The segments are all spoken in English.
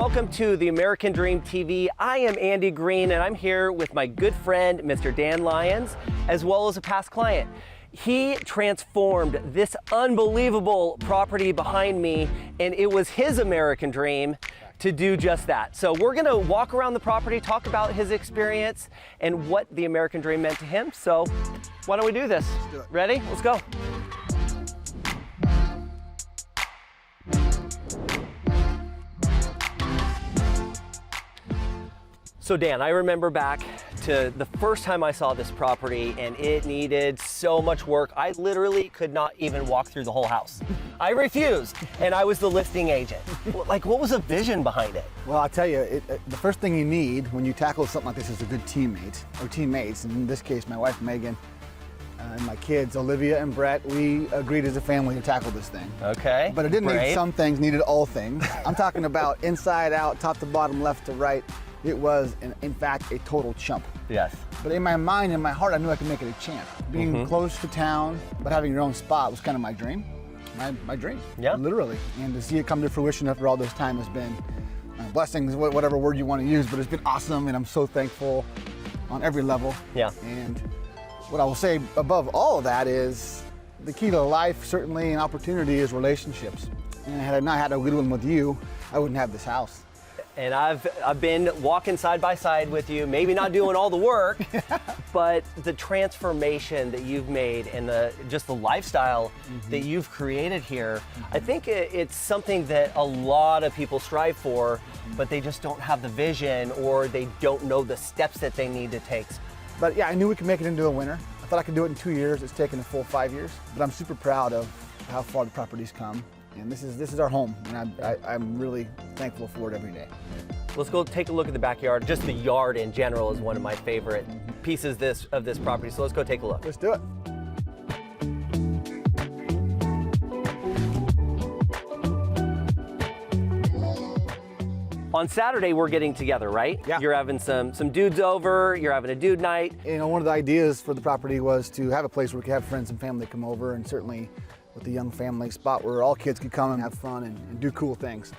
welcome to the American Dream TV. I am Andy Green, and I'm here with my good friend, Mr. Dan Lyons, as well as a past client. He transformed this unbelievable property behind me, and it was his American dream to do just that. So we're gonna walk around the property, talk about his experience and what the American dream meant to him. So why don't we do this? Ready? Let's go. So Dan, I remember back to the first time I saw this property, and it needed so much work. I literally could not even walk through the whole house. I refused, and I was the listing agent. Like, what was the vision behind it? Well, I'll tell you, the first thing you need when you tackle something like this is a good teammate, or teammates. And in this case, my wife, Megan, and my kids, Olivia and Brett, we agreed as a family to tackle this thing. Okay. But it didn't great. need some things, needed all things. I'm talking about inside out, top to bottom, left to right. It was, in fact, a total chump. Yes. But in my mind, in my heart, I knew I could make it a champ. Being close to town, but having your own spot was kind of my dream. My dream, yeah. Literally. And to see it come to fruition after all this time has been blessings, whatever word you want to use, but it's been awesome, and I'm so thankful on every level. Yeah. And what I will say above all of that is the key to life, certainly, and opportunity is relationships. And had I not had a good one with you, I wouldn't have this house. And I've been walking side by side with you, maybe not doing all the work, but the transformation that you've made and just the lifestyle that you've created here, I think it's something that a lot of people strive for, but they just don't have the vision, or they don't know the steps that they need to take. But yeah, I knew we could make it into a winner. I thought I could do it in 2 years. It's taken a full 5 years, but I'm super proud of how far the property's come. And this is our home, and I'm really thankful for it every day. Let's go take a look at the backyard. Just the yard in general is one of my favorite pieces of this property. So let's go take a look. Let's do it. On Saturday, we're getting together, right? Yeah. You're having some dudes over, you're having a dude night. You know, one of the ideas for the property was to have a place where we could have friends and family come over, and certainly with the young family spot where all kids could come and have fun and do cool things.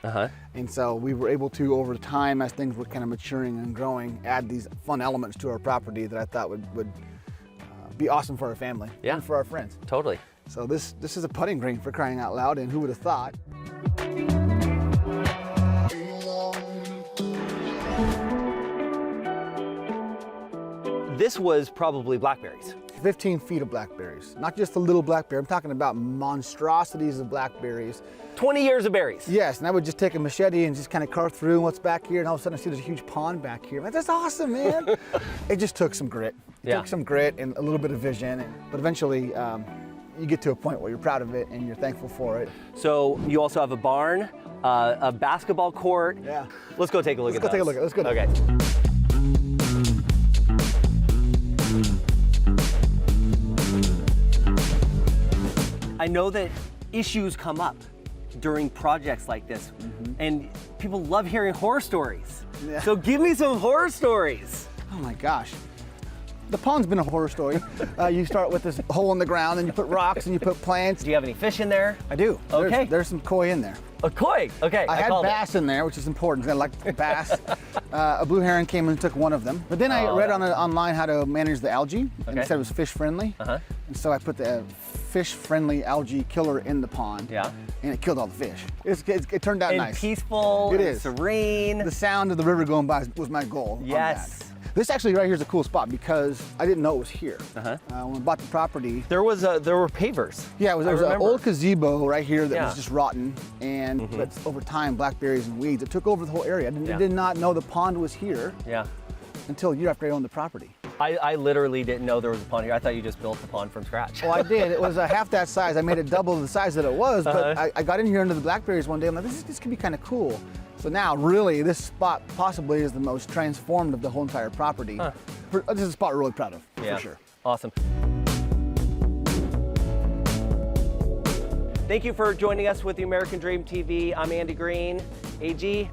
And so we were able to, over time, as things were kind of maturing and growing, add these fun elements to our property that I thought would be awesome for our family and for our friends. Totally. So this is a putting green, for crying out loud, and who would have thought? This was probably blackberries. 15 feet of blackberries. Not just a little blackberry, I'm talking about monstrosities of blackberries. 20 years of berries. Yes, and I would just take a machete and just kind of carve through what's back here, and all of a sudden I see there's a huge pond back here. I'm like, that's awesome, man. It just took some grit. It took some grit and a little bit of vision, but eventually you get to a point where you're proud of it and you're thankful for it. So you also have a barn, a basketball court. Yeah. Let's go take a look at those. Let's go take a look. Okay. I know that issues come up during projects like this, and people love hearing horror stories. Yeah. So give me some horror stories. Oh my gosh. The pond's been a horror story. You start with this hole in the ground, and you put rocks and you put plants. Do you have any fish in there? I do. Okay. There's some koi in there. A koi, okay. I had bass in there, which is important. I like bass. A blue heron came and took one of them. But then I read online how to manage the algae, and it said it was fish friendly. And so I put the fish friendly algae killer in the pond. Yeah. And it killed all the fish. It turned out nice. Peaceful, it is. serene. The sound of the river going by was my goal. Yes. This actually right here is a cool spot because I didn't know it was here. When we bought the property, there were pavers. Yeah, there was an old gazebo right here that was just rotten, and but over time, blackberries and weeds, it took over the whole area. I did not know the pond was here. Yeah. Until a year after I owned the property. I literally didn't know there was a pond here. I thought you just built the pond from scratch. Well, I did. It was half that size. I made it double the size that it was, but I got in here into the blackberries one day. I'm like, this could be kind of cool. So now, really, this spot possibly is the most transformed of the whole entire property. This is a spot we're really proud of, for sure. Awesome. Thank you for joining us with the American Dream TV. I'm Andy Green. AG,